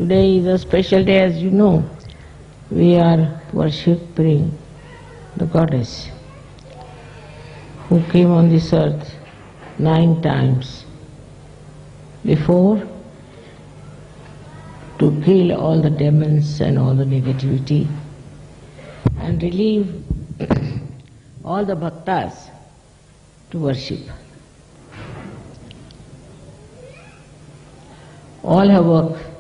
Today is a special day, as you know. We are worshipping the goddess who came on this earth 9 times before to kill all the demons and all the negativity and relieve all the bhaktas to worship. All her work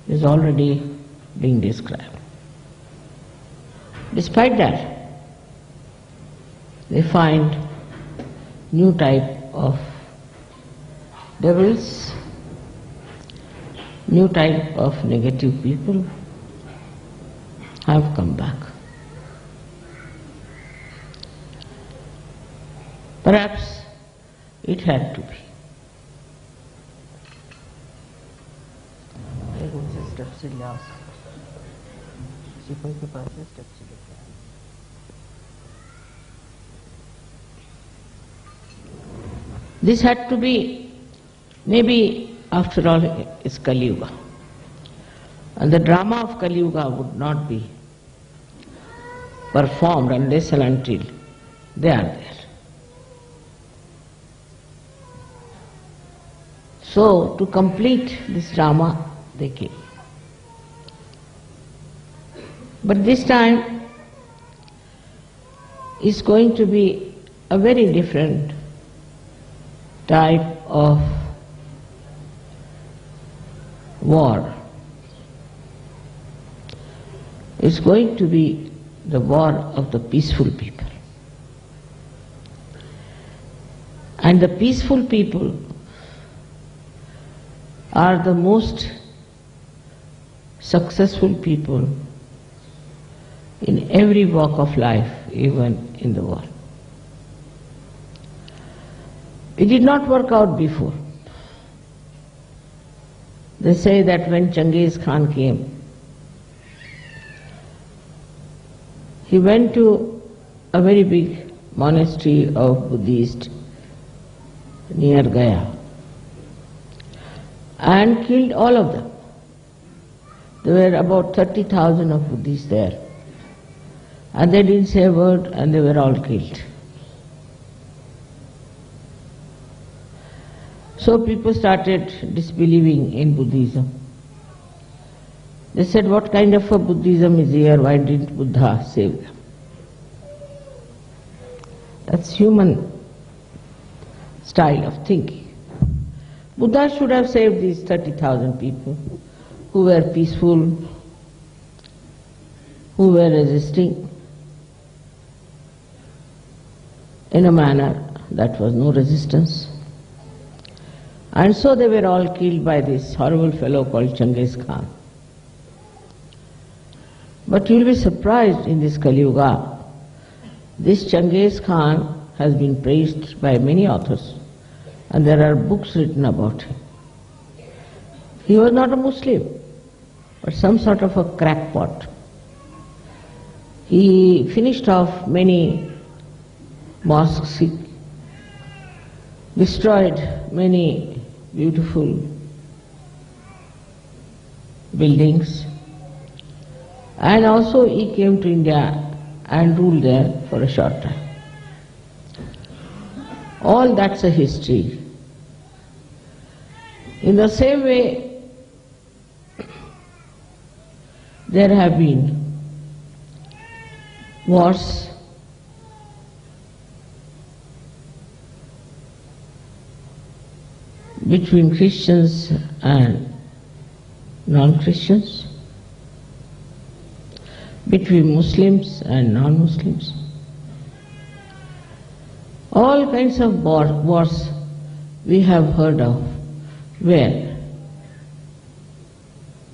is already being described. Despite that, they find new type of devils, new type of negative people have come back. Perhaps it had to be. This had to be, maybe after all it's Kali Yuga. And the drama of Kali Yuga would not be performed unless and until they are there. So, to complete this drama, they came. But this time is going to be a very different type of war. It's going to be the war of the peaceful people. And the peaceful people are the most successful people in every walk of life, even in the world. It did not work out before. They say that when Genghis Khan came, he went to a very big monastery of Buddhists near Gaya and killed all of them. There were about 30,000 of Buddhists there. And they didn't say a word and they were all killed. So people started disbelieving in Buddhism. They said, what kind of a Buddhism is here? Why didn't Buddha save them? That's human style of thinking. Buddha should have saved these 30,000 people who were peaceful, who were resisting in a manner that was no resistance. And so they were all killed by this horrible fellow called Genghis Khan. But you'll be surprised in this Kali Yuga, this Genghis Khan has been praised by many authors and there are books written about him. He was not a Muslim, but some sort of a crackpot. He finished off many mosques, he destroyed many beautiful buildings, and also he came to India and ruled there for a short time. All that's a history. In the same way, there have been wars between Christians and non-Christians, between Muslims and non-Muslims. All kinds of wars we have heard of, where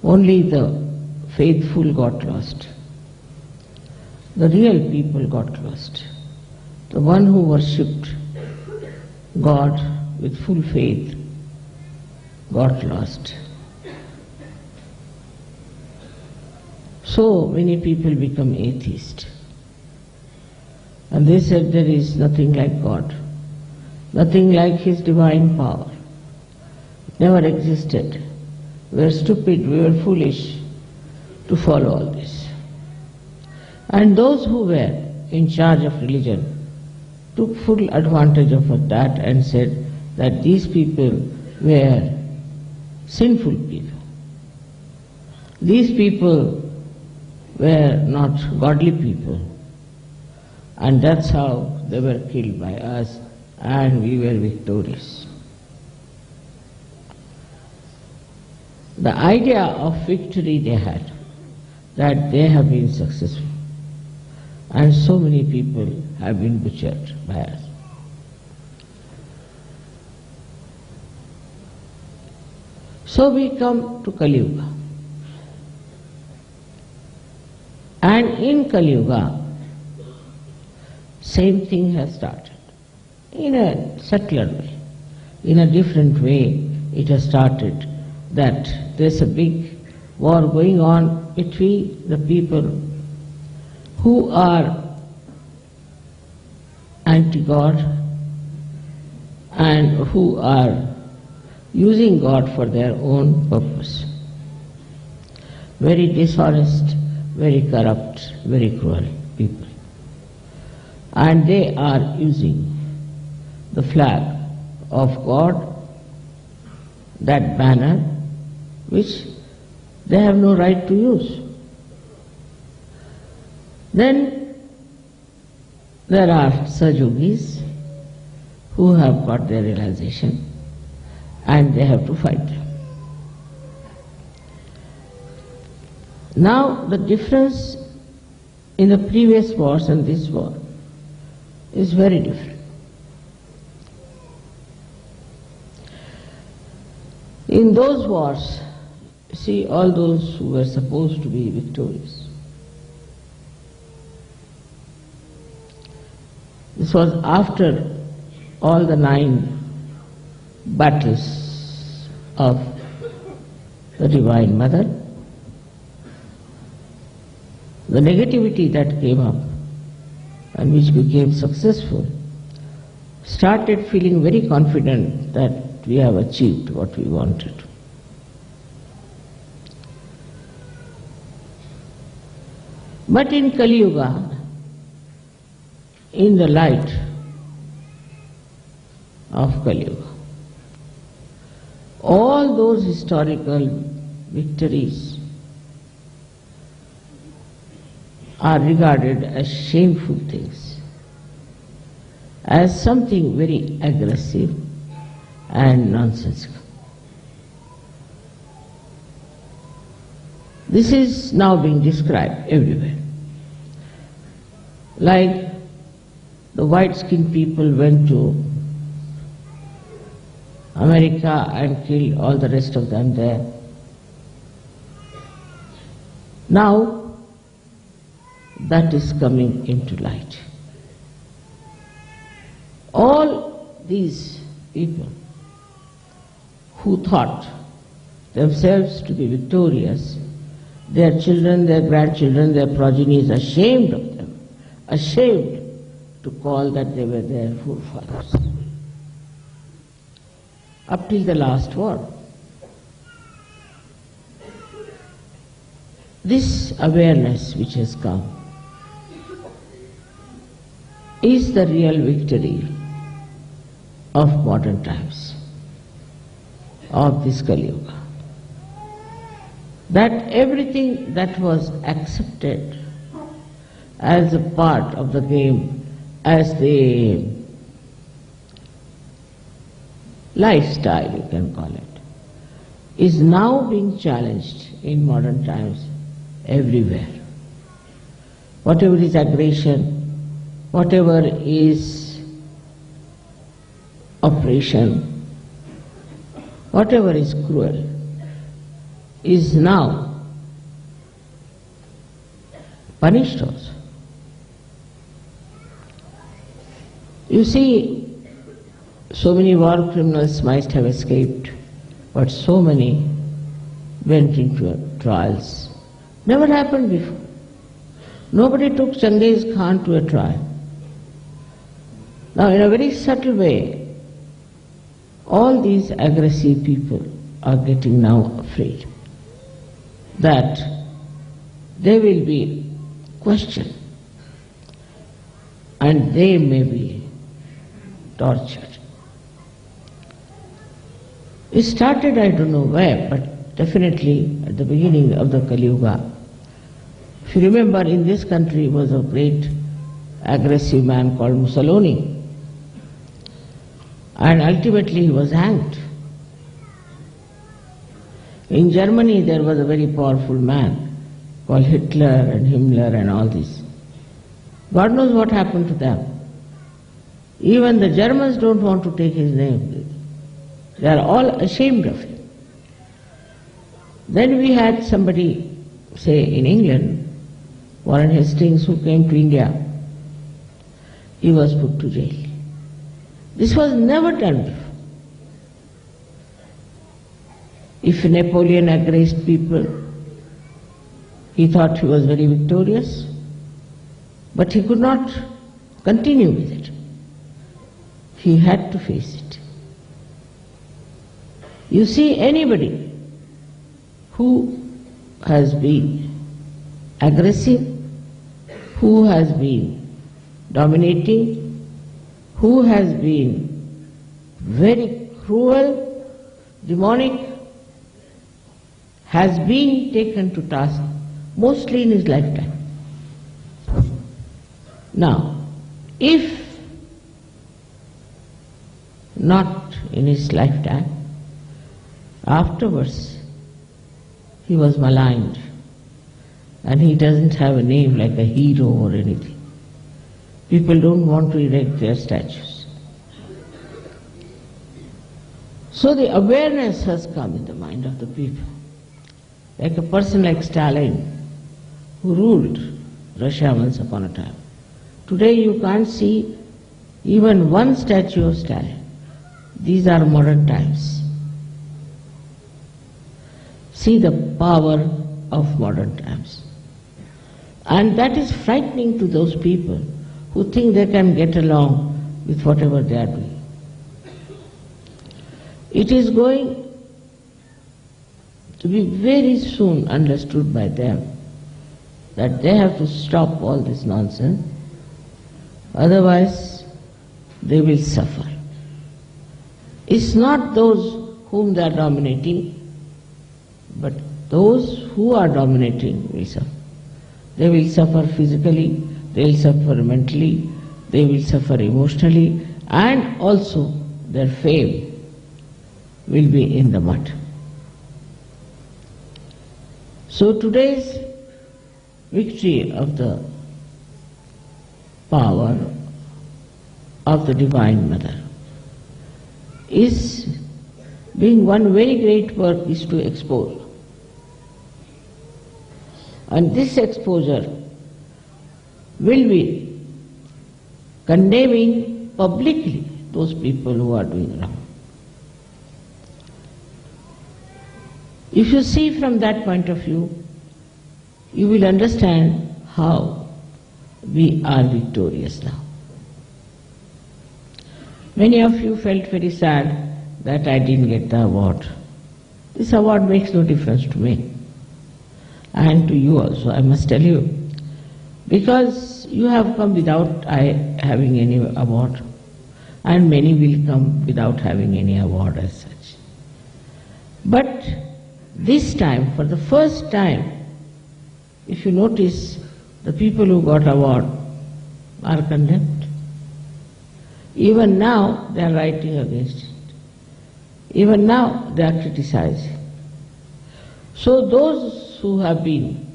only the faithful got lost. The real people got lost. The one who worshipped God with full faith got lost. So many people become atheists. And they said there is nothing like God, nothing like His divine power. It never existed. We were stupid, we were foolish to follow all this. And those who were in charge of religion took full advantage of that and said that these people were sinful people. These people were not godly people. And that's how they were killed by us and we were victorious. The idea of victory they had, that they have been successful. And so many people have been butchered by us. So we come to Kali Yuga. And in Kali Yuga, same thing has started. In a subtler way, in a different way, it has started that there's a big war going on between the people who are anti-God and who are using God for their own purpose. Very dishonest, very corrupt, very cruel people. And they are using the flag of God, that banner, which they have no right to use. Then there are Sahajogis who have got their realization and they have to fight them. Now the difference in the previous wars and this war is very different. In those wars, see all those who were supposed to be victorious. This was after all the 9 battles of the Divine Mother. The negativity that came up and which became successful started feeling very confident that we have achieved what we wanted. But in Kali Yuga, in the light of Kali Yuga, all those historical victories are regarded as shameful things, as something very aggressive and nonsensical. This is now being described everywhere. Like the white-skinned people went to America and killed all the rest of them there. Now that is coming into light. All these people who thought themselves to be victorious, their children, their grandchildren, their progenies ashamed of them, ashamed to call that they were their forefathers. Up till the last war. This awareness which has come is the real victory of modern times, of this Kali Yuga. That everything that was accepted as a part of the game, as the lifestyle you can call it, is now being challenged in modern times everywhere. Whatever is aggression, whatever is oppression, whatever is cruel, is now punished also. You see, so many war criminals might have escaped, but so many went into trials. Never happened before. Nobody took Genghis Khan to a trial. Now, in a very subtle way, all these aggressive people are getting now afraid that they will be questioned and they may be tortured. It started, I don't know where, but definitely at the beginning of the Kali Yuga. If you remember, in this country was a great aggressive man called Mussolini, and ultimately he was hanged. In Germany there was a very powerful man called Hitler and Himmler and all this. God knows what happened to them. Even the Germans don't want to take his name. They are all ashamed of him. Then we had somebody, say in England, Warren Hastings, who came to India. He was put to jail. This was never done before. If Napoleon aggressed people, he thought he was very victorious, but he could not continue with it. He had to face it. You see, anybody who has been aggressive, who has been dominating, who has been very cruel, demonic, has been taken to task mostly in his lifetime. Now, if not in his lifetime, afterwards he was maligned and he doesn't have a name like a hero or anything. People don't want to erect their statues. So the awareness has come in the mind of the people. Like a person like Stalin, who ruled Russia once upon a time. Today you can't see even one statue of Stalin. These are modern times. See the power of modern times. And that is frightening to those people who think they can get along with whatever they are doing. It is going to be very soon understood by them that they have to stop all this nonsense, otherwise they will suffer. It's not those whom they are dominating, but those who are dominating will suffer. They will suffer physically, they will suffer mentally, they will suffer emotionally, and also their fame will be in the mud. So today's victory of the power of the Divine Mother is being one very great work is to expose. And this exposure will be condemning publicly those people who are doing wrong. If you see from that point of view, you will understand how we are victorious now. Many of you felt very sad that I didn't get the award. This award makes no difference to me. And to you also, I must tell you. Because you have come without having any award. And many will come without having any award as such. But this time, for the first time, if you notice, the people who got award are condemned. Even now they are writing against it. Even now they are criticizing. So those who have been,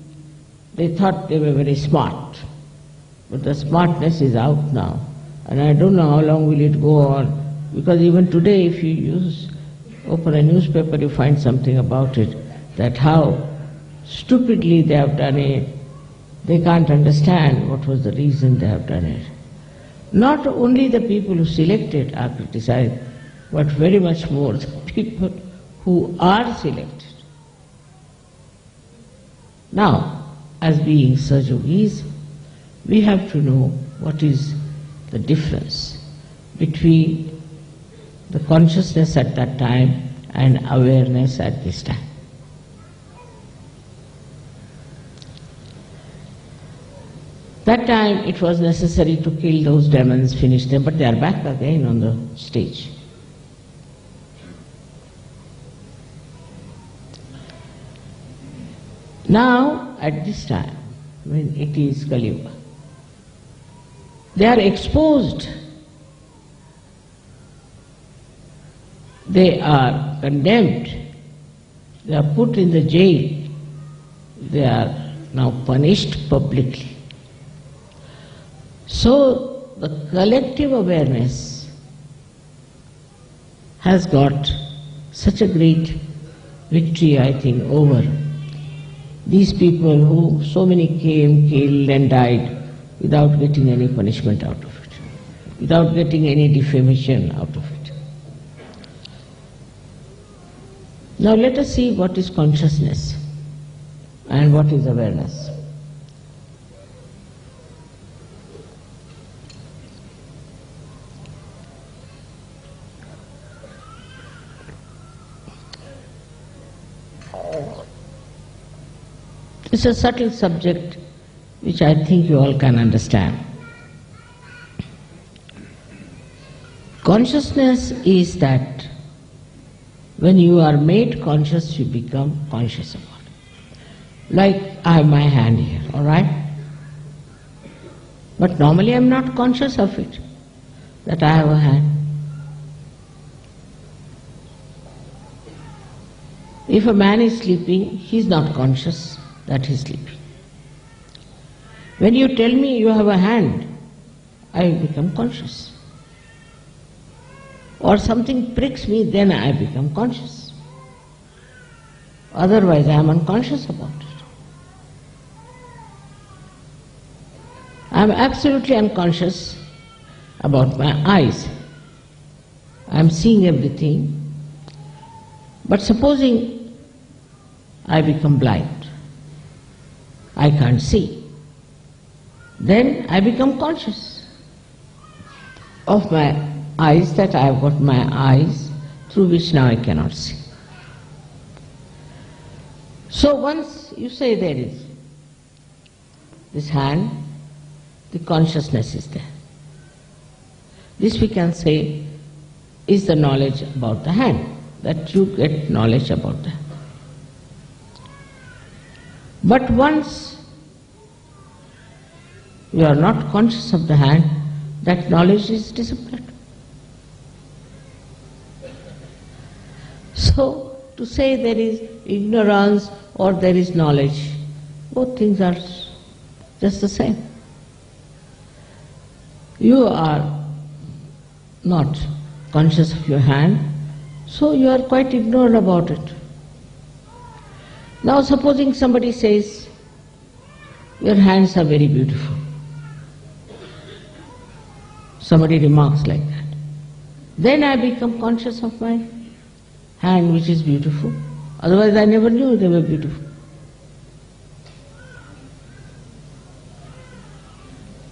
they thought they were very smart, but the smartness is out now, and I don't know how long will it go on, because even today if you open a newspaper you find something about it, that how stupidly they have done it. They can't understand what was the reason they have done it. Not only the people who selected are criticized, but very much more the people who are selected. Now, as being Sahajogis, we have to know what is the difference between the consciousness at that time and awareness at this time. That time it was necessary to kill those demons, finish them, but they are back again on the stage. Now, at this time, when it is Kali Yuga, they are exposed, they are condemned, they are put in the jail, they are now punished publicly. So, the collective awareness has got such a great victory, I think, over these people who so many came, killed and died without getting any punishment out of it, without getting any defamation out of it. Now let us see what is consciousness and what is awareness. It's a subtle subject which I think you all can understand. Consciousness is that when you are made conscious, you become conscious about it. Like I have my hand here, all right? But normally I am not conscious of it, that I have a hand. If a man is sleeping, he is not conscious that he is sleeping. When you tell me you have a hand, I become conscious. Or something pricks me, then I become conscious. Otherwise I am unconscious about it. I am absolutely unconscious about my eyes. I am seeing everything. But supposing I become blind, I can't see, then I become conscious of my eyes, that I have got my eyes through which now I cannot see. So once you say there is this hand, the consciousness is there. This we can say is the knowledge about the hand, that you get knowledge about the hand. But once you are not conscious of the hand, that knowledge is disappeared. So, to say there is ignorance or there is knowledge, both things are just the same. You are not conscious of your hand, so you are quite ignorant about it. Now supposing somebody says, your hands are very beautiful. Somebody remarks like that. Then I become conscious of my hand which is beautiful. Otherwise I never knew they were beautiful.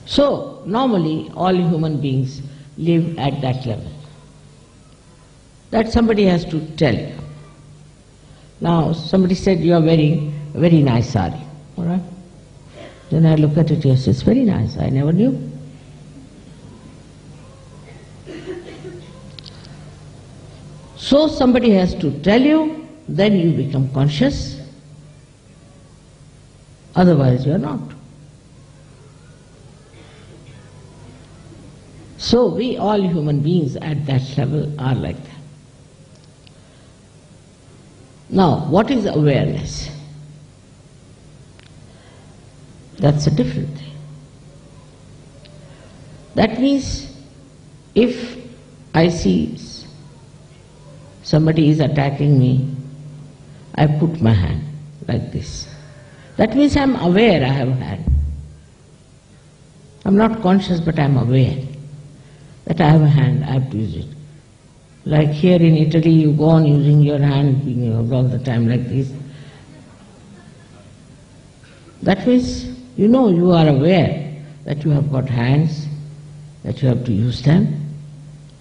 So normally all human beings live at that level. That somebody has to tell you. Now somebody said you are wearing a very nice sari, all right? Then I look at it, yes, it's very nice, I never knew. So somebody has to tell you, then you become conscious, otherwise you are not. So we all human beings at that level are like that. Now, what is awareness? That's a different thing. That means if I see somebody is attacking me, I put my hand like this. That means I am aware I have a hand. I am not conscious, but I am aware that I have a hand, I have to use it. Like here in Italy, you go on using your hand all the time like this. That means, you know, you are aware that you have got hands, that you have to use them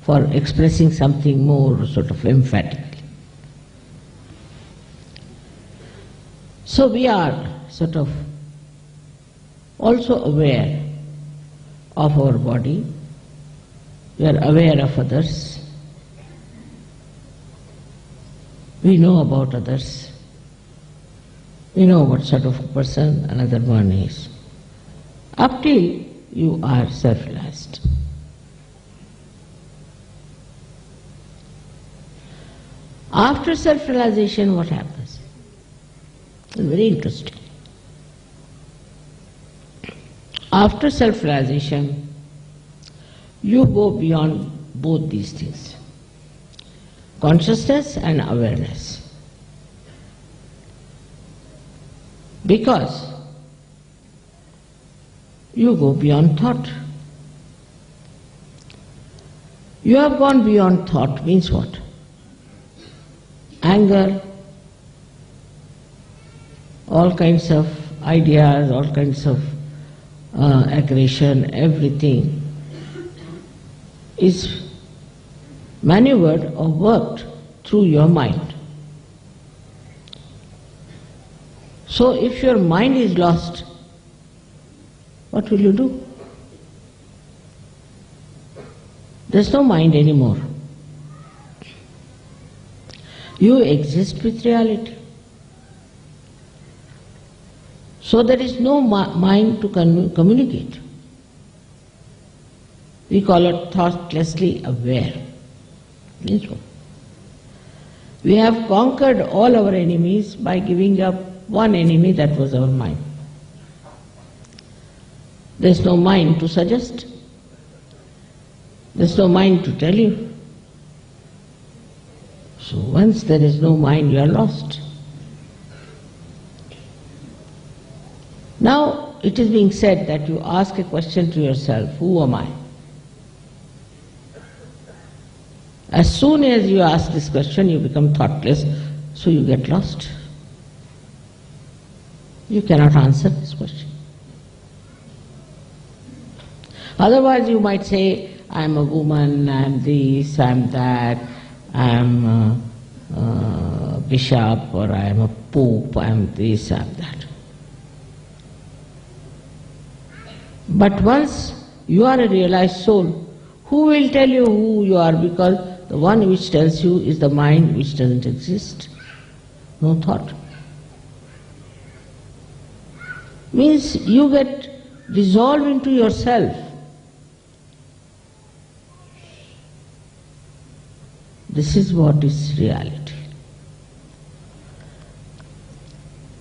for expressing something more sort of emphatically. So we are sort of also aware of our body, we are aware of others, we know about others, we know what sort of a person another one is, up till you are self-realized. After self-realization, what happens? It's very interesting. After self-realization, you go beyond both these things, consciousness and awareness. Because you go beyond thought. You have gone beyond thought means what? Anger, all kinds of ideas, all kinds of aggression, everything is maneuvered or worked through your mind. So if your mind is lost, what will you do? There's no mind anymore. You exist with reality. So there is no mind to communicate. We call it thoughtlessly aware. Means what? We have conquered all our enemies by giving up one enemy, that was our mind. There's no mind to suggest. There's no mind to tell you. So once there is no mind, you are lost. Now it is being said that you ask a question to yourself, who am I? As soon as you ask this question, you become thoughtless, so you get lost. You cannot answer this question. Otherwise you might say, I am a woman, I am this, I am that, I am a bishop, or I am a pope, I am this, I am that. But once you are a realized soul, who will tell you who you are? Because the one which tells you is the mind which doesn't exist. No thought. Means you get dissolved into yourself. This is what is reality.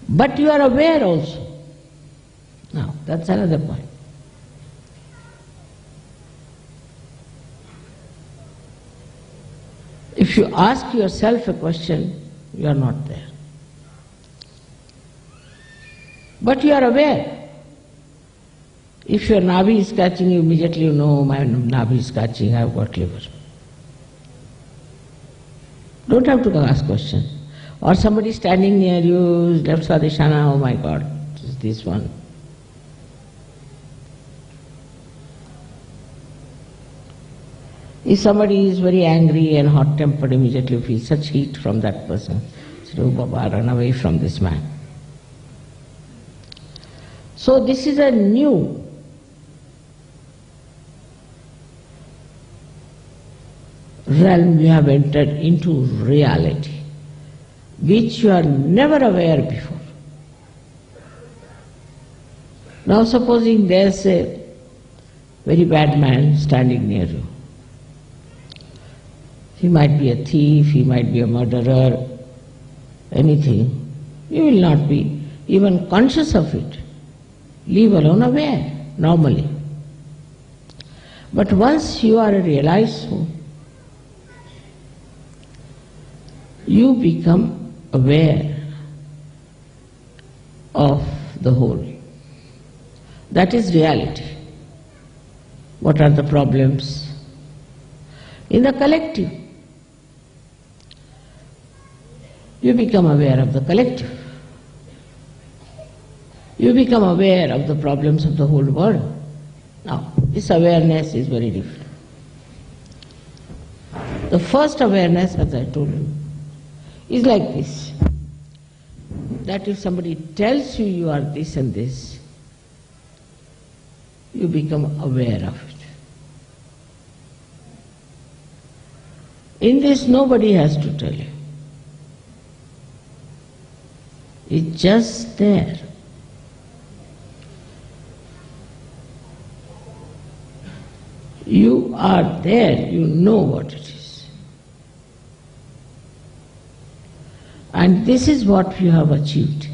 But you are aware also. Now, that's another point. If you ask yourself a question, you are not there. But you are aware. If your navi is catching, you immediately know, my navi is catching, I have got liver. Don't have to ask questions. Or somebody standing near you, left Swadhisthana, oh my God, it's this one. If somebody is very angry and hot-tempered, immediately feel such heat from that person. So, oh Baba, run away from this man. So this is a new realm you have entered into, reality, which you are never aware before. Now supposing there's a very bad man standing near you. He might be a thief, he might be a murderer, anything. You will not be even conscious of it, leave alone aware, normally. But once you are a realized soul, you become aware of the whole. That is reality. What are the problems? In the collective, you become aware of the collective. You become aware of the problems of the whole world. Now, this awareness is very different. The first awareness, as I told you, is like this. that if somebody tells you you are this and this, you become aware of it. In this, nobody has to tell you. It's just there. You are there, you know what it is. And this is what you have achieved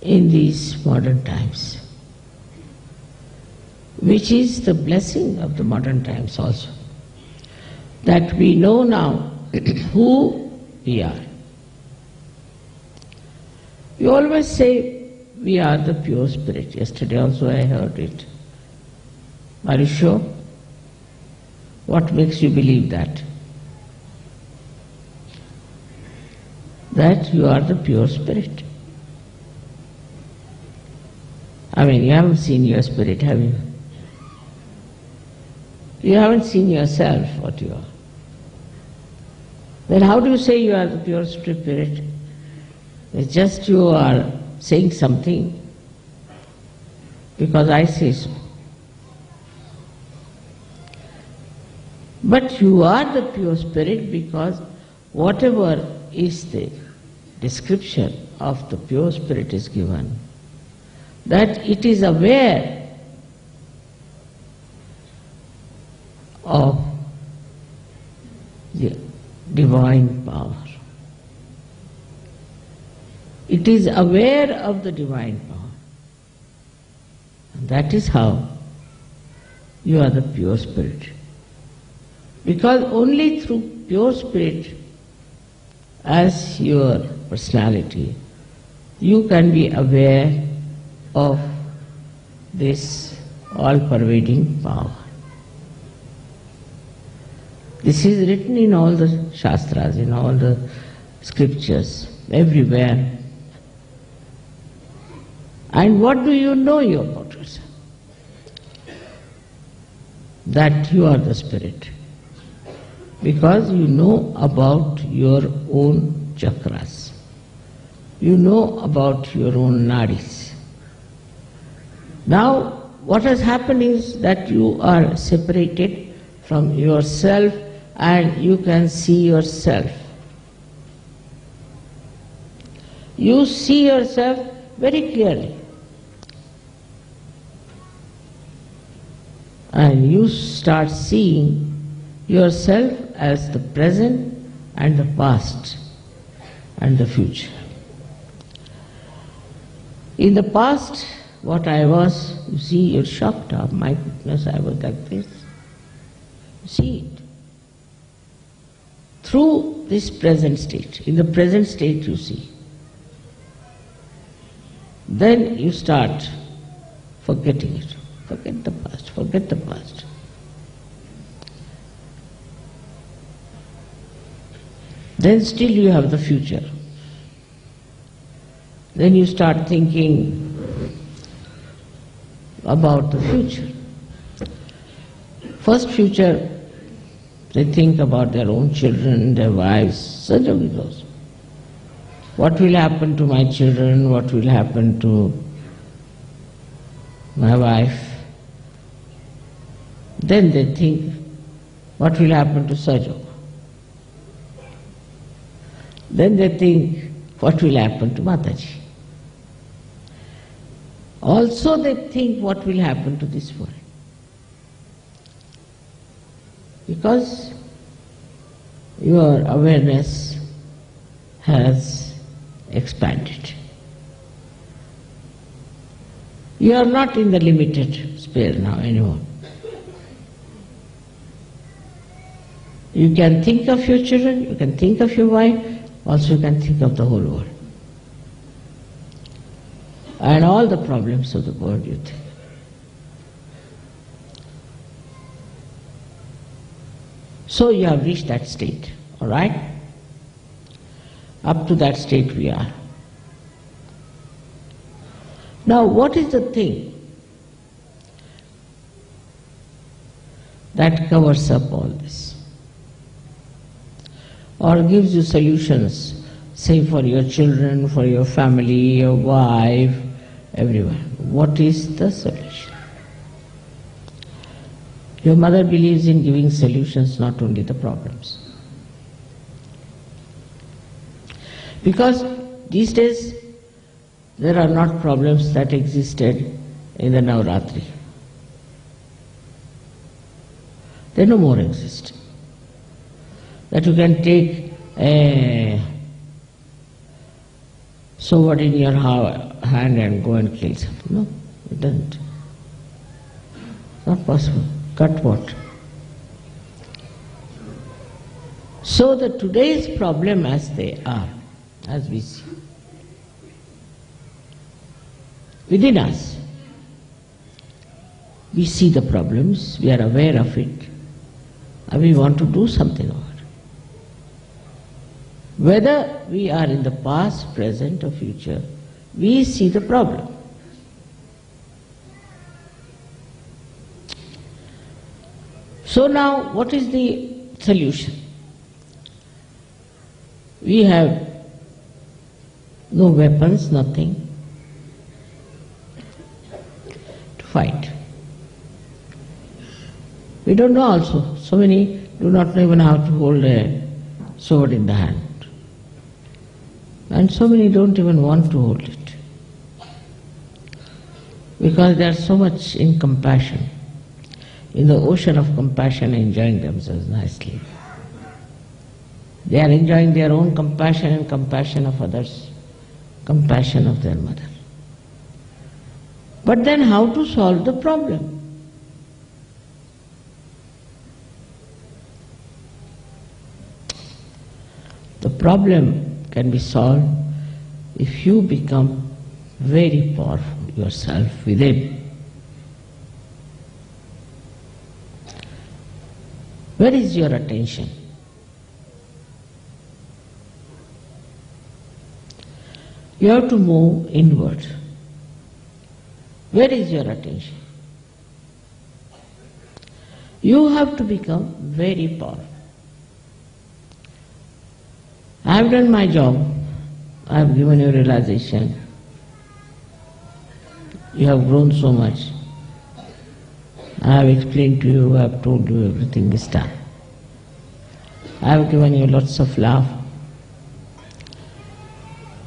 in these modern times, which is the blessing of the modern times also, that we know now who we are. We always say we are the pure spirit. Yesterday also I heard it. Are you sure? What makes you believe that? That you are the pure spirit. I mean, you haven't seen your spirit, have you? You haven't seen yourself, what you are. Then how do you say you are the pure spirit? It's just you are saying something because I say so. But you are the pure spirit because whatever is the description of the pure spirit is given, that it is aware of the divine power. It is aware of the divine power. And that is how you are the pure spirit. Because only through pure spirit as your personality, you can be aware of this all-pervading power. This is written in all the Shastras, in all the scriptures, everywhere. And what do you know about yourself? That you are the spirit. Because you know about your own chakras. You know about your own nadis. Now, what has happened is that you are separated from yourself and you can see yourself. You see yourself very clearly. And you start seeing yourself as the present and the past and the future. In the past, what I was, you see, you're shocked. Oh my goodness, I was like this. You see it. Through this present state. In the present state you see. Then you start forgetting it. Forget the past, forget the past. Then still you have the future. Then you start thinking about the future. First future, they think about their own children, their wives, such a those. What will happen to my children? What will happen to my wife? Then they think, what will happen to Sajo? Then they think, what will happen to Mataji? Also they think, what will happen to this world? Because your awareness has expanded. You are not in the limited sphere now anymore. You can think of your children, you can think of your wife, also you can think of the whole world. And all the problems of the world you think. So you have reached that state, all right? Up to that state we are. Now what is the thing that covers up all this? Or gives you solutions Say for your children, for your family, your wife, everyone. What is the solution? Your mother believes in giving solutions, not only the problems. Because these days there are not problems that existed in the Navaratri. They no more exist. That you can take a sword in your hand and go and kill someone. No, it doesn't. Not possible. Cut what? So the today's problem as they are, as we see, within us, we see the problems, we are aware of it, and we want to do something about it. Whether we are in the past, present or future, we see the problem. So now, what is the solution? We have no weapons, nothing to fight. We don't know also. So many do not know even how to hold a sword in the hand. And so many don't even want to hold it. Because they are so much in compassion, in the ocean of compassion, enjoying themselves nicely. They are enjoying their own compassion and compassion of others, compassion of their mother. But then how to solve the problem? The problem can be solved if you become very powerful yourself within. Where is your attention? You have to move inward. Where is your attention? You have to become very powerful. I have done my job. I have given you realization. You have grown so much. I have explained to you, I have told you everything is done. I have given you lots of love.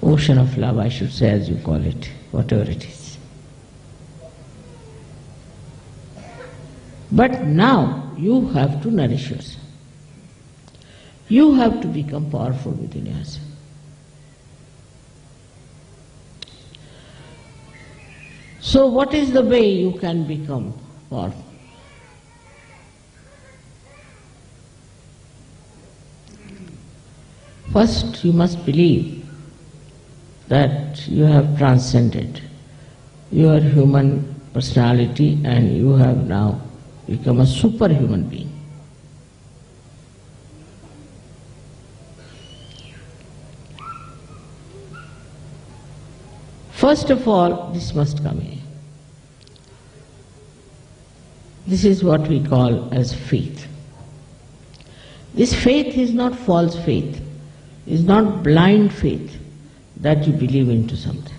Ocean of love, I should say, as you call it, whatever it is. But now you have to nourish yourself. You have to become powerful within yourself. So what is the way you can become powerful? First, you must believe that you have transcended your human personality and you have now become a superhuman being. First of all, this must come in. This is what we call as faith. This faith is not false faith, is not blind faith that you believe into something.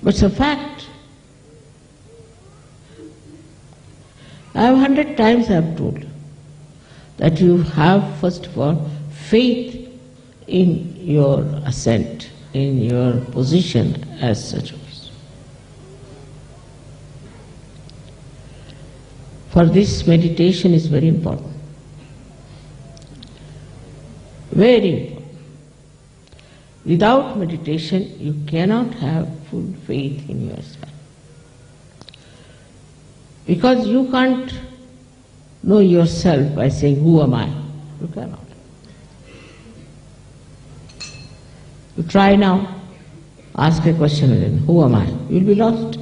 But it's a fact. I have 100 times I have told you that you have first of all faith in your ascent, in your position as such. For this, meditation is very important. Very important. Without meditation, you cannot have full faith in yourself. Because you can't know yourself by saying, who am I? You cannot. You try now, ask a question again, who am I? You will be lost.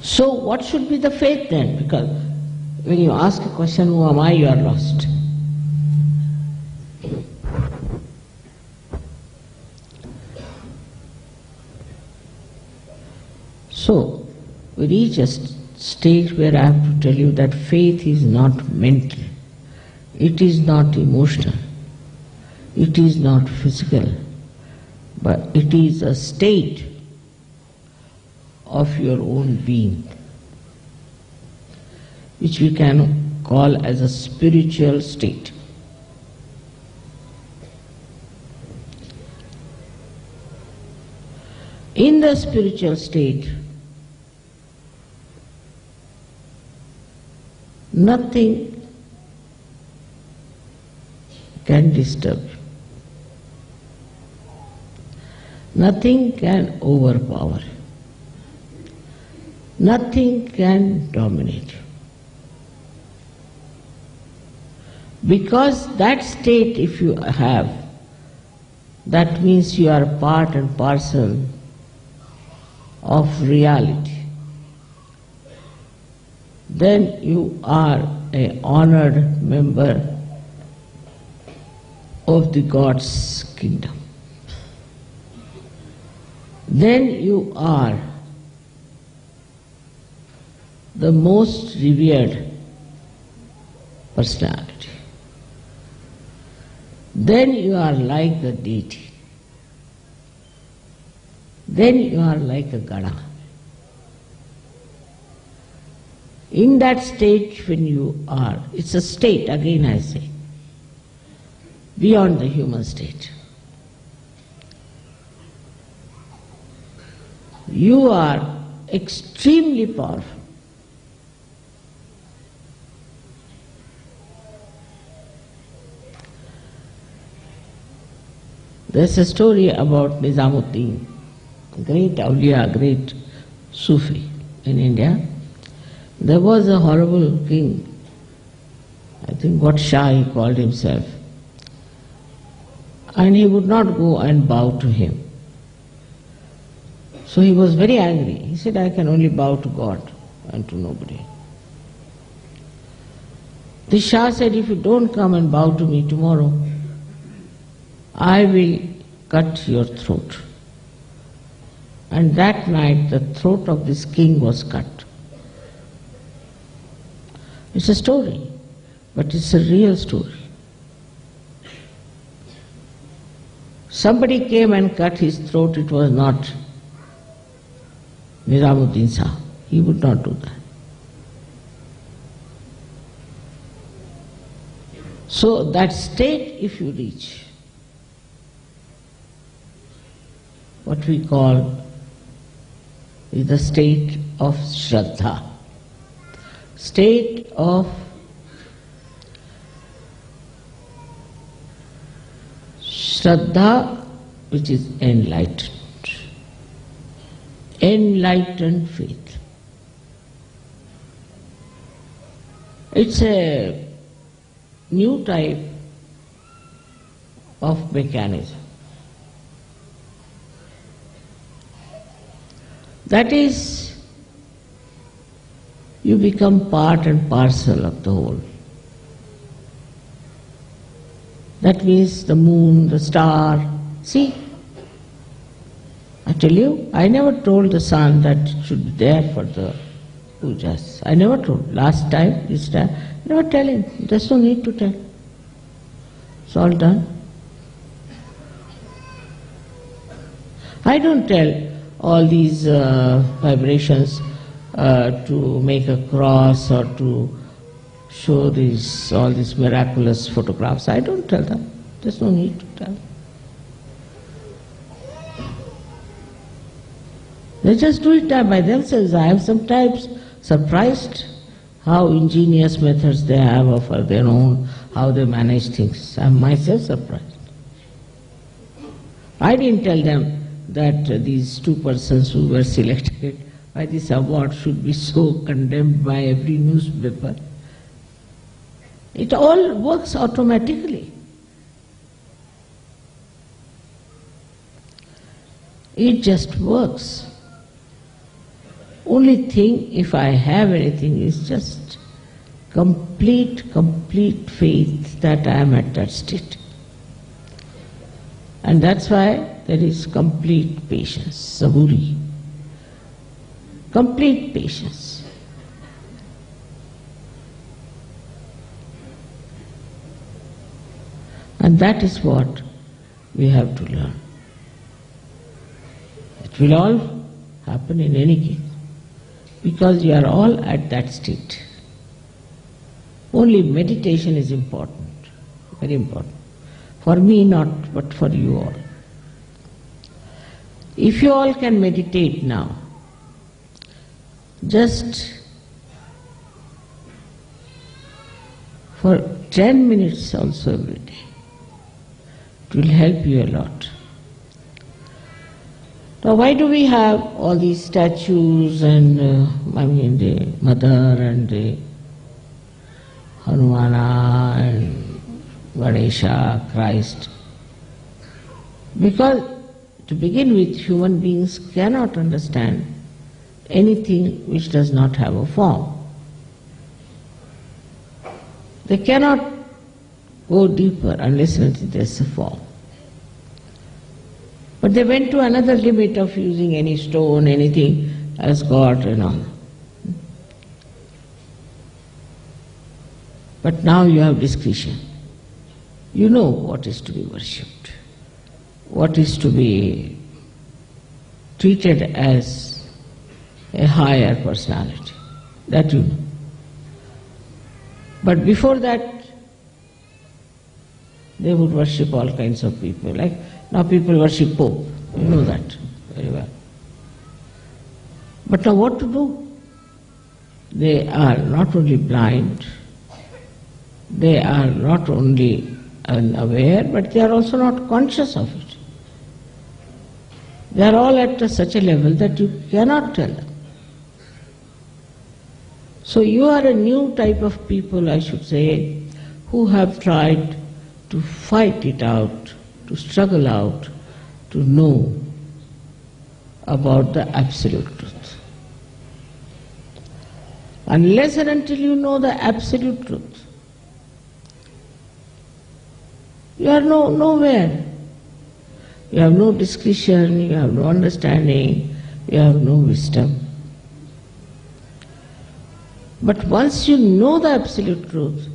So what should be the faith then? Because when you ask a question, who am I, you are lost. So we reach a stage where I have to tell you that faith is not mental, it is not emotional, it is not physical, but it is a state of your own being, which we can call as a spiritual state. In the spiritual state, nothing can disturb you. Nothing can overpower you. Nothing can dominate you. Because that state, if you have, that means you are part and parcel of reality. Then you are an honored member of the God's kingdom. Then you are the most revered personality. Then you are like the deity. Then you are like a Gada. In that state when you are, it's a state, again I say, beyond the human state. You are extremely powerful. There's a story about Nizamuddin, great awliya, great Sufi in India. There was a horrible king, I think what Shah he called himself, and he would not go and bow to him. So he was very angry. He said, I can only bow to God and to nobody. The Shah said, if you don't come and bow to me tomorrow, I will cut your throat. And that night the throat of this king was cut. It's a story, but it's a real story. Somebody came and cut his throat, it was not Nizamuddin Shah. He would not do that. So that state, if you reach, what we call is the state of Shraddha. State of Shraddha, which is enlightened. Enlightened faith. It's a new type of mechanism. That is, you become part and parcel of the whole. That means the moon, the star. See, I tell you, I never told the sun that it should be there for the pujas. I never told. Last time, this time, never tell him. There's no need to tell. It's all done. I don't tell all these vibrations to make a cross or to show all these miraculous photographs. I don't tell them. There's no need to tell. They just do it by themselves. I am sometimes surprised how ingenious methods they have of their own, how they manage things. I am myself surprised. I didn't tell them that these two persons who were selected by this award should be so condemned by every newspaper. It all works automatically. It just works. Only thing, if I have anything, is just complete faith that I am at that state. And that's why there is complete patience, saburi. complete patience. And that is what we have to learn. It will all happen in any case, because you are all at that state. Only meditation is important, very important. For me not, but for you all. If you all can meditate now, just for 10 minutes also every day, it will help you a lot. Now why do we have all these statues and the Mother and the Hanumana and Ganesha, Christ? Because to begin with, human beings cannot understand anything which does not have a form. They cannot go deeper unless there is a form. But they went to another limit of using any stone, anything as God and all. But now you have discretion. You know what is to be worshipped, what is to be treated as a higher personality. That you know. But before that, they would worship all kinds of people. Like now people worship Pope. You know that very well. But now what to do? They are not only blind, they are not only unaware, but they are also not conscious of it. They are all at such a level that you cannot tell them. So you are a new type of people, I should say, who have tried to fight it out, to struggle out, to know about the absolute truth. Unless and until you know the absolute truth, you are nowhere. You have no discretion, you have no understanding, you have no wisdom. But once you know the absolute truth,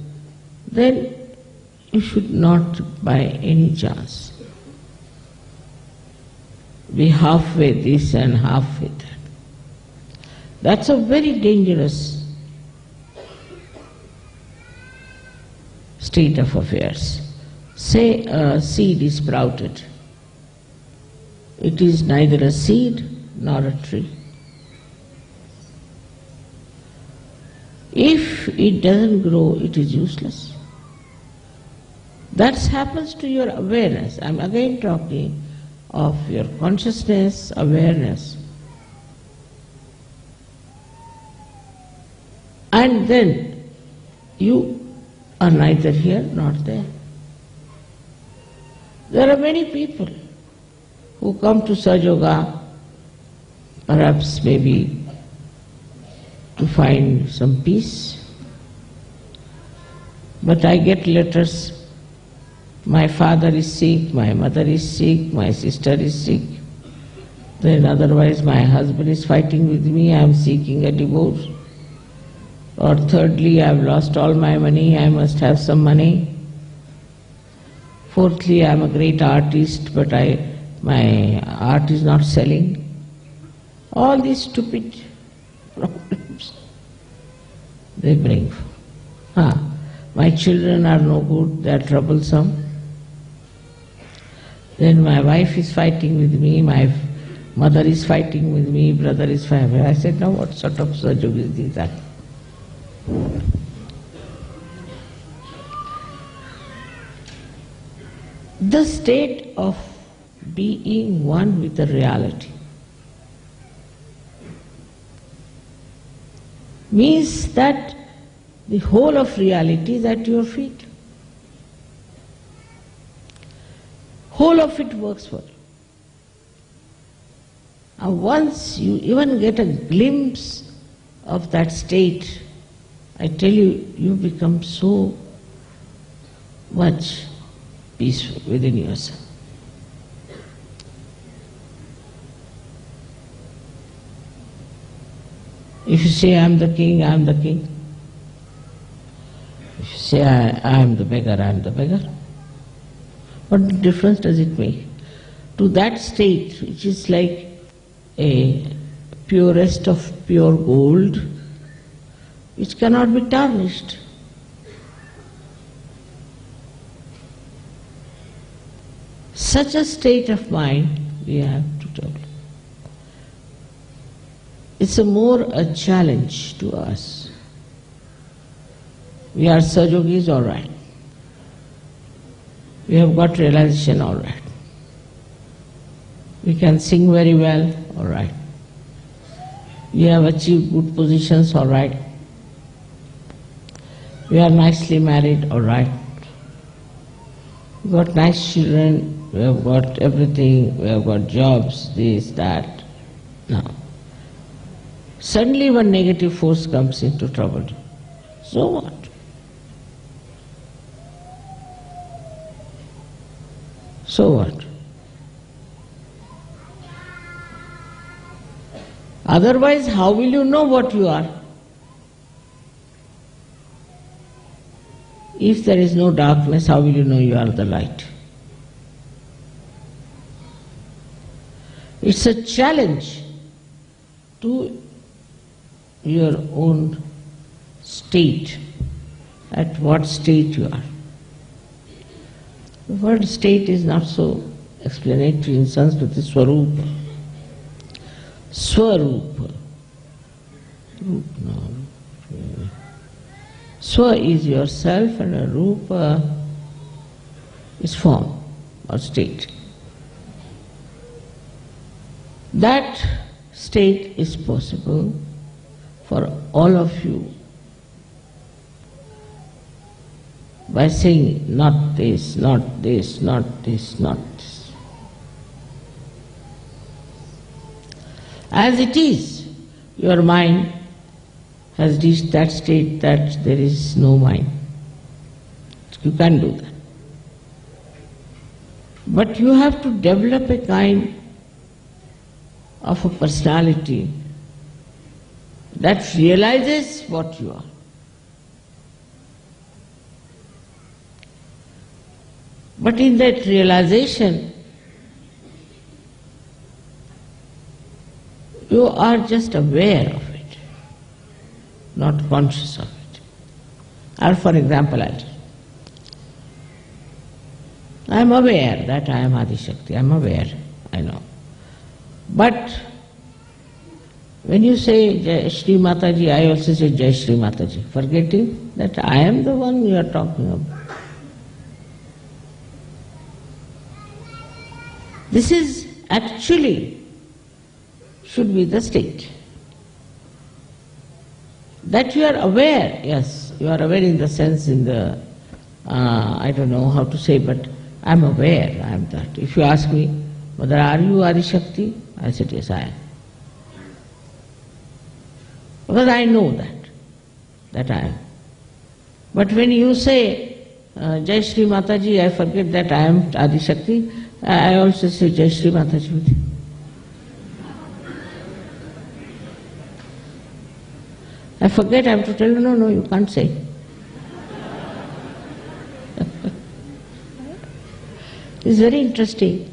then you should not by any chance be halfway this and halfway that. That's a very dangerous state of affairs. Say a seed is sprouted. It is neither a seed nor a tree. If it doesn't grow, it is useless. That happens to your awareness. I'm again talking of your consciousness, awareness. And then you are neither here nor there. There are many people who come to Sahaj Yoga, perhaps maybe to find some peace. But I get letters, my father is sick, my mother is sick, my sister is sick. Then otherwise my husband is fighting with me, I am seeking a divorce. Or thirdly, I have lost all my money, I must have some money. Fourthly, I am a great artist, but my art is not selling. All these stupid problems they bring. My children are no good, they are troublesome. Then my wife is fighting with me, my mother is fighting with me, brother is fighting. I said, now what sort of Sahaj Yoga is that? The state of being one with the reality means that the whole of reality is at your feet. Whole of it works for you. And once you even get a glimpse of that state, I tell you, you become so much peaceful within yourself. If you say, I am the king, I am the king. If you say, I am the beggar, I am the beggar. What difference does it make? To that state, which is like a purest of pure gold, which cannot be tarnished. Such a state of mind we have to develop. It's more a challenge to us. We are Sahajogis, all right. We have got realization, all right. We can sing very well, all right. We have achieved good positions, all right. We are nicely married, all right. We got nice children, we have got everything, we have got jobs, this, that. Now, suddenly one negative force comes into trouble. So what? So what? Otherwise, how will you know what you are? If there is no darkness, how will you know you are the light? It's a challenge to your own state, at what state you are. The word state is not so explanatory in Sanskrit, it's swarupa. Swarupa. Swa is yourself and a rupa is form or state. That state is possible for all of you by saying not this, not this, not this, not this. As it is, your mind has reached that state that there is no mind. You can't do that. But you have to develop a kind of a personality that realizes what you are. But in that realization, you are just aware of it, not conscious of it. Or for example, I am aware that I am Adi Shakti, I am aware, I know. But when you say Jai Shri Mataji, I also say Jai Shri Mataji, forgetting that I am the one you are talking about. This is actually should be the state. That you are aware, yes, you are aware in the sense in the, I don't know how to say, but I am aware, I am that. If you ask me, Mother, are you Adi Shakti? I said, yes, I am. Because I know that I am. But when you say, Jai Shri Mataji, I forget that I am Adi Shakti, I also say Jai Shri Mataji with you. I forget, I have to tell you, no, you can't say. It's very interesting.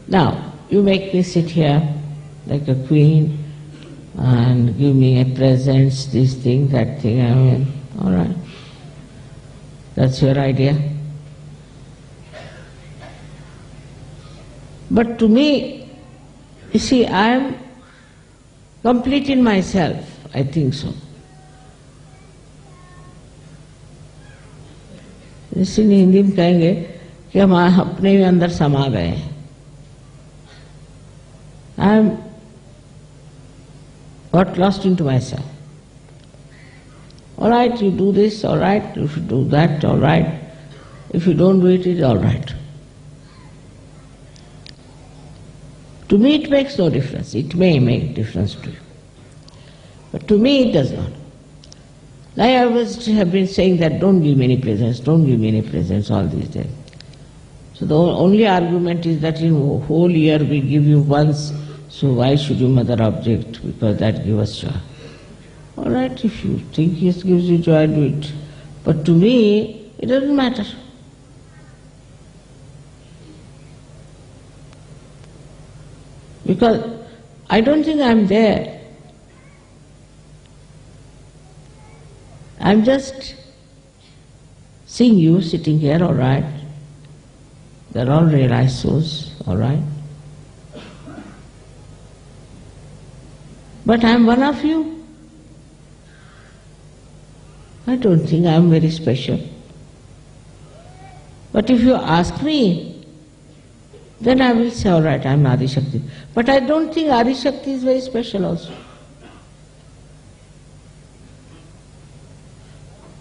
Now, you make me sit here like a queen and give me a presents, this thing, that thing, I mean, all right. That's your idea. But to me, you see, I am complete in myself, I think so. इसलिए हिंदी में कहेंगे कि हम अपने में अंदर समा गए. I am got lost into myself. All right, you do this, all right. If you do that, all right. If you don't do it, it's all right. To me, it makes no difference. It may make difference to you, but to me, it does not. I always have been saying that don't give me any presents, don't give me any presents all these days. So the only argument is that in a whole year we give you once, so why should you mother object? Because that gives us joy. All right, if you think it gives you joy, do it. But to me, it doesn't matter. Because I don't think I'm there. I'm just seeing you sitting here, all right. They're all realized souls, all right. But I'm one of you. I don't think I'm very special. But if you ask me, then I will say, all right, I'm Adi Shakti. But I don't think Adi Shakti is very special also.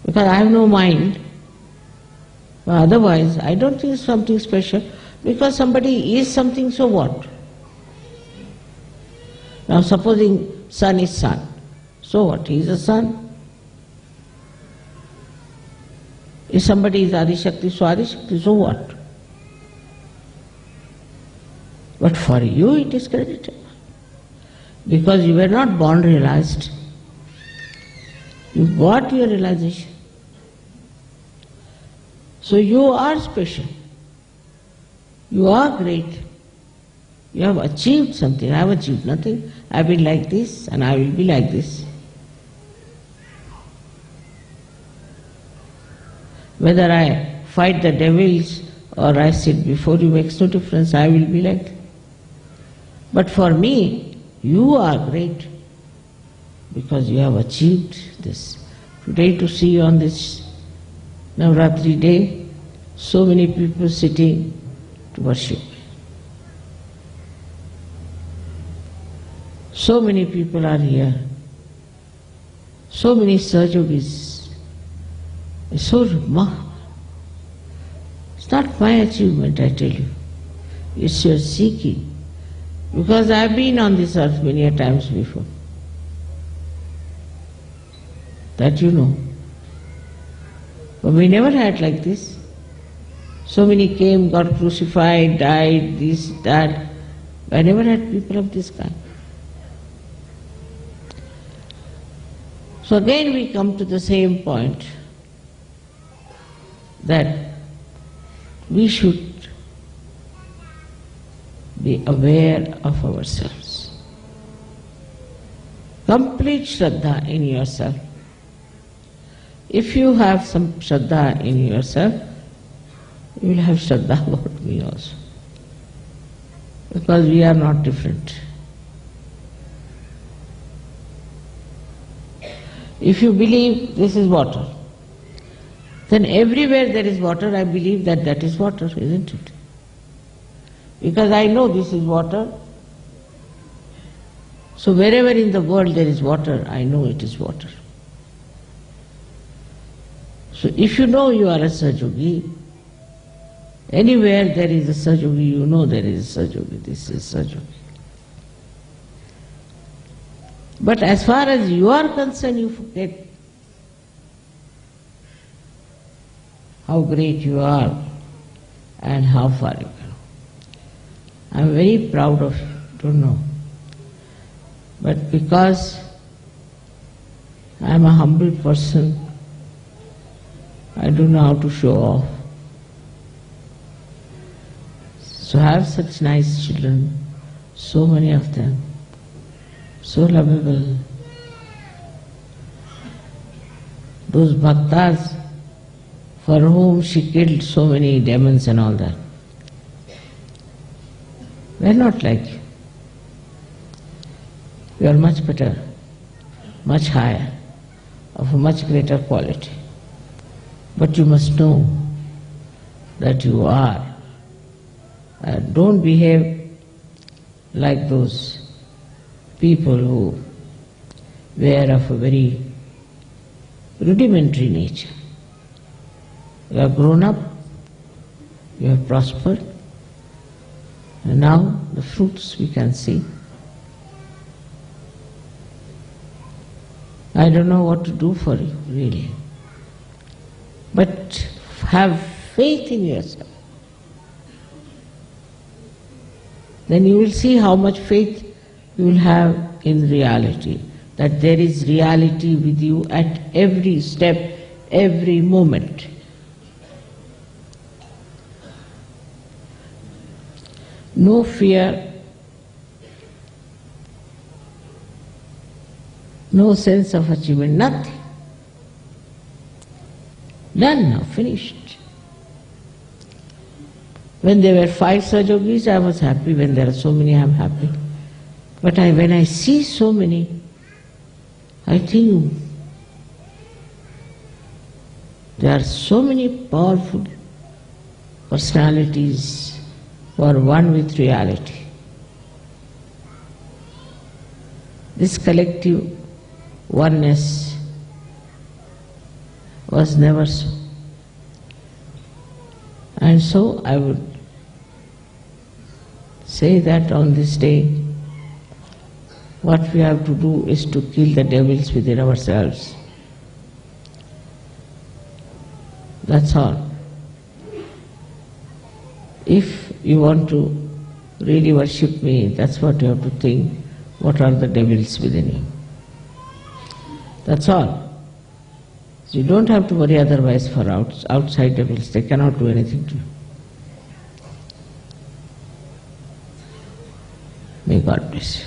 Because I have no mind. But otherwise, I don't think it's something special. Because somebody is something, so what? Now supposing sun is sun. So what? He is a sun. If somebody is Adi Shakti, so what? But for you it is credited. Because you were not born realized. You got your realization. So you are special. You are great. You have achieved something. I have achieved nothing. I have been like this and I will be like this. Whether I fight the devils or I sit before you makes no difference. I will be like that. But for me, you are great because you have achieved this. Today to see you on this Navaratri day, so many people sitting to worship. So many people are here. So many Sahajogis. It's so remarkable. It's not my achievement, I tell you. It's your seeking. Because I have been on this earth many a times before. That you know. But we never had like this. So many came, got crucified, died, this, that. I never had people of this kind. So again we come to the same point, that we should be aware of ourselves. Complete Shraddha in yourself. If you have some Shraddha in yourself, you will have Shraddha about me also. Because we are not different. If you believe this is water, then everywhere there is water, I believe that that is water, isn't it? Because I know this is water. So wherever in the world there is water, I know it is water. So if you know you are a Sahajogi, anywhere there is a Sahajogi, you know there is a Sahajogi, this is Sahajogi. But as far as you are concerned, you forget how great you are and how far you can. I am very proud of you, don't know. But because I am a humble person, I don't know how to show off. So I have such nice children, so many of them, so lovable. Those bhaktas for whom she killed so many demons and all that, we're not like you. You are much better, much higher, of a much greater quality. But you must know that you are. Don't behave like those people who were of a very rudimentary nature. You have grown up, you have prospered, and now the fruits we can see. I don't know what to do for you, really. But have faith in yourself. Then you will see how much faith you will have in reality. that there is reality with you at every step, every moment. No fear, no sense of achievement, nothing. Done now, finished. When there were 5 such yogis, I was happy. When there are so many, I am happy. But when I see so many, I think there are so many powerful personalities who are one with reality. This collective oneness was never so. And so I would say that on this day, what we have to do is to kill the devils within ourselves. That's all. If you want to really worship me, that's what you have to think. What are the devils within you? That's all. So you don't have to worry otherwise for outside devils. They cannot do anything to you. May God bless you.